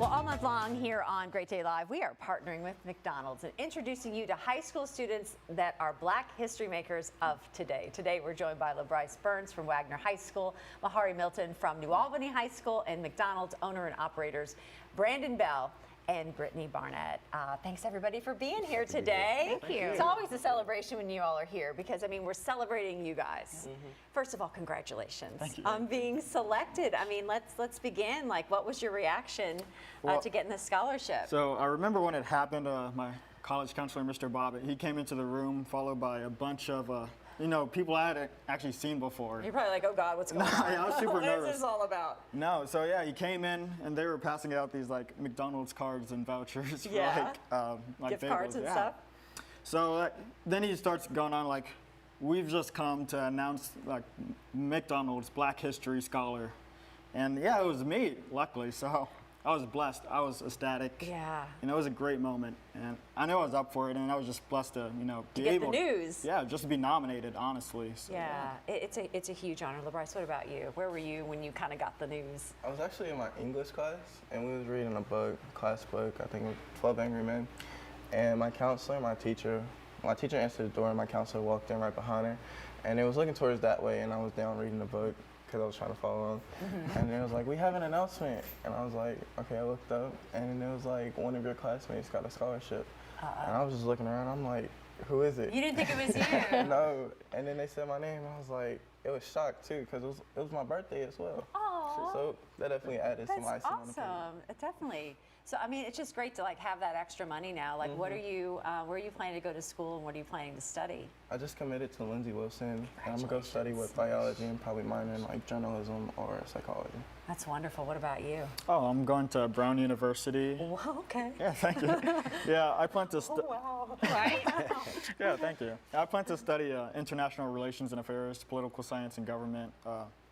Well, all month long here on Great Day Live, we are partnering with McDonald's and introducing you to high school students that are Black history makers of today. Today, we're joined by LaBryce Burns from Wagner High School, Mahari Milton from New Albany High School, and McDonald's owner and operators Brandon Bell and Brittany Barnett. Thanks everybody for being here today. Thank you. It's always a celebration when you all are here because, I mean, we're celebrating you guys. First of all, congratulations on being selected. I mean, let's begin. Like, what was your reaction to getting this scholarship? So I remember when it happened, my college counselor, Mr. Bobbitt, he came into the room followed by a bunch of people I had actually seen before. You're probably like, oh God, what's going on? I was super nervous. What is this all about? No, so yeah, he came in and they were passing out these like McDonald's cards and vouchers for like gift bagels. cards and stuff. So then he starts going on like, we've just come to announce like McDonald's Black History Scholar. And yeah, it was me, luckily, so I was blessed. I was ecstatic. Yeah. And it was a great moment. And I knew I was up for it, and I was just blessed to, be get able the news. Yeah, just to be nominated, honestly. So, yeah. It's a huge honor. LaBryce, what about you? Where were you when you kind of got the news? I was actually in my English class, and we was reading a book, class book, I think it was 12 Angry Men. And my counselor, my teacher answered the door, and my counselor walked in right behind her. And it was looking towards that way, and I was down reading the book, because I was trying to follow along. And then it was like, we have an announcement. And I was like, okay, I looked up, and it was like, one of your classmates got a scholarship. And I was just looking around, I'm like, who is it? You didn't think it was you? No, and then they said my name, I was like, it was shocked too, because it was my birthday as well. Aww. So that definitely added some icing on the cake. Awesome, definitely. So I mean, it's just great to like have that extra money now. Like, what are you? Where are you planning to go to school, and what are you planning to study? I just committed to Lindsay Wilson, and I'm gonna go study with biology and probably minor in like journalism or psychology. That's wonderful. What about you? Oh, I'm going to Brown University. Well, okay. Yeah, thank you. Yeah, I plan to Oh, wow. Right? Yeah, thank you. I plan to study international relations and affairs, political science and government,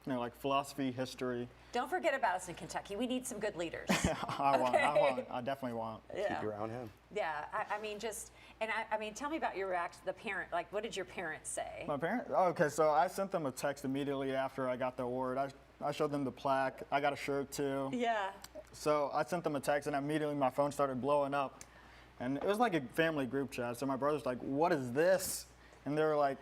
like philosophy, history. Don't forget about us in Kentucky. We need some good leaders. I definitely want. Yeah. Keep you around him. Yeah, I mean, tell me about your reaction. The parent, like, what did your parents say? My parents? Oh, okay, so I sent them a text immediately after I got the award. I showed them the plaque. I got a shirt too. Yeah. So I sent them a text, and immediately my phone started blowing up. And it was like a family group chat. So my brother's like, what is this? And they were like,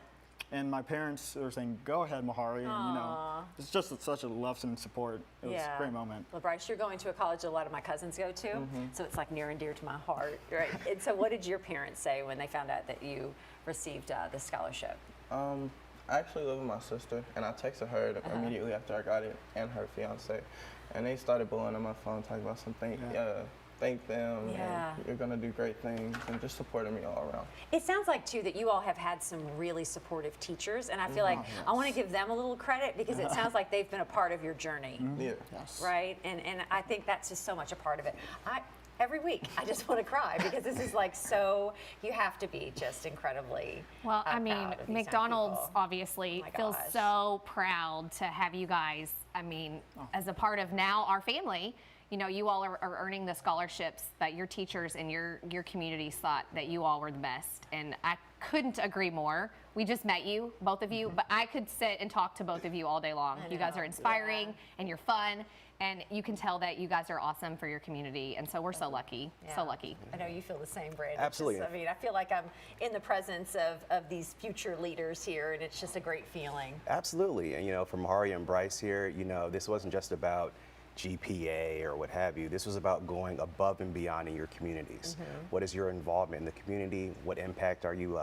and my parents were saying, go ahead, Mahari. And, it's just such a love and support. It was a great moment. LaBryce, you're going to a college a lot of my cousins go to, so it's like near and dear to my heart, right? And so what did your parents say when they found out that you received the scholarship? I actually live with my sister, and I texted her immediately after I got it, and her fiance, and they started blowing on my phone, talking about something. Thank them, and you're gonna do great things, and just supporting me all around. It sounds like too that you all have had some really supportive teachers, and I feel like I want to give them a little credit because it sounds like they've been a part of your journey. Yeah. Yes. Right? And I think that's just so much a part of it. Every week, I just want to cry because this is like so, you have to be just incredibly Well, I mean, proud of these young McDonald's people. obviously feels so proud to have you guys, I mean, as a part of now our family. You all are earning the scholarships that your teachers and your communities thought that you all were the best. And I couldn't agree more. We just met you, both of you, but I could sit and talk to both of you all day long. You guys are inspiring and you're fun. And you can tell that you guys are awesome for your community, and so we're so lucky, so lucky. I know you feel the same, Brandon. Absolutely. I mean, I feel like I'm in the presence of these future leaders here, and it's just a great feeling. Absolutely, and for Mahari and Bryce here, this wasn't just about GPA or what have you. This was about going above and beyond in your communities. What is your involvement in the community? What impact are you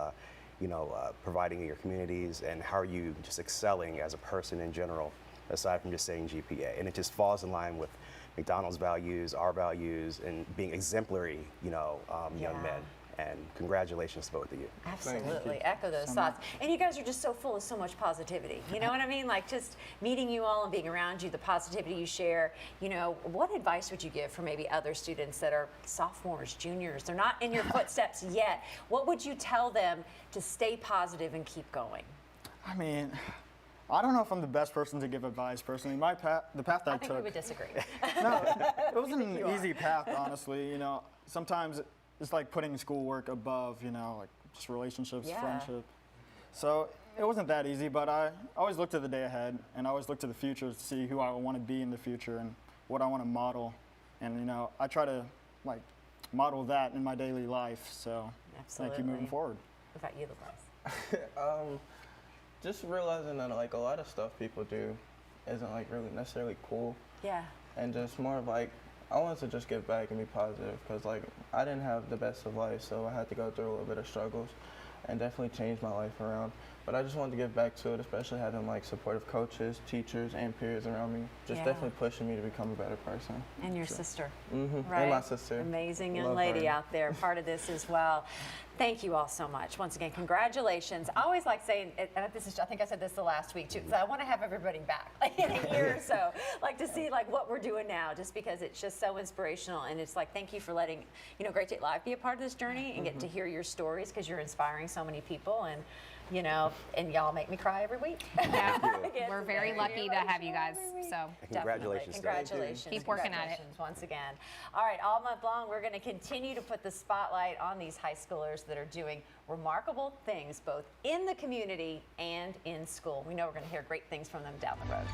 providing in your communities, and how are you just excelling as a person in general, aside from just saying GPA? And it just falls in line with McDonald's values, our values, and being exemplary, young men. And congratulations to both of you. Absolutely, echo those thoughts. And you guys are just so full of so much positivity. You know what I mean? Like just meeting you all and being around you, the positivity you share. What advice would you give for maybe other students that are sophomores, juniors? They're not in your footsteps yet. What would you tell them to stay positive and keep going? I mean, I don't know if I'm the best person to give advice personally. The path that I think took. we would disagree. No, it wasn't an easy path, honestly. Sometimes it's like putting schoolwork above, like just relationships, friendship. So it wasn't that easy, but I always looked to the day ahead, and I always looked to the future to see who I want to be in the future and what I want to model And you know, I try to like model that in my daily life. So I keep moving Absolutely. forward. What about you, LeBryce? Just realizing that like a lot of stuff people do isn't like really necessarily cool, Yeah. and just more of like I wanted to just give back and be positive because like I didn't have the best of life, so I had to go through a little bit of struggles, and definitely change my life around. But I just wanted to give back to it, especially having like supportive coaches, teachers, and peers around me. Just Yeah. definitely pushing me to become a better person. And your sister. Mm-hmm. Right? And my sister. Amazing young Love lady her. out there, part of this as well. Thank you all so much. Once again, congratulations. I always like saying, and this is, I think I said this the last week too, because I want to have everybody back like in a year or so, like to see like what we're doing now, just because it's just so inspirational. And it's like, thank you for letting, you know, Great State Live be a part of this journey and get to hear your stories, because you're inspiring so many people. And you know, and y'all make me cry every week. Yeah. Again, We're very today. lucky to have you guys. Every week. So And congratulations. Definitely. Dave. Congratulations. Keep working at it. Congratulations once again. All right, all month long, we're going to continue to put the spotlight on these high schoolers that are doing remarkable things both in the community and in school. We know we're going to hear great things from them down the road.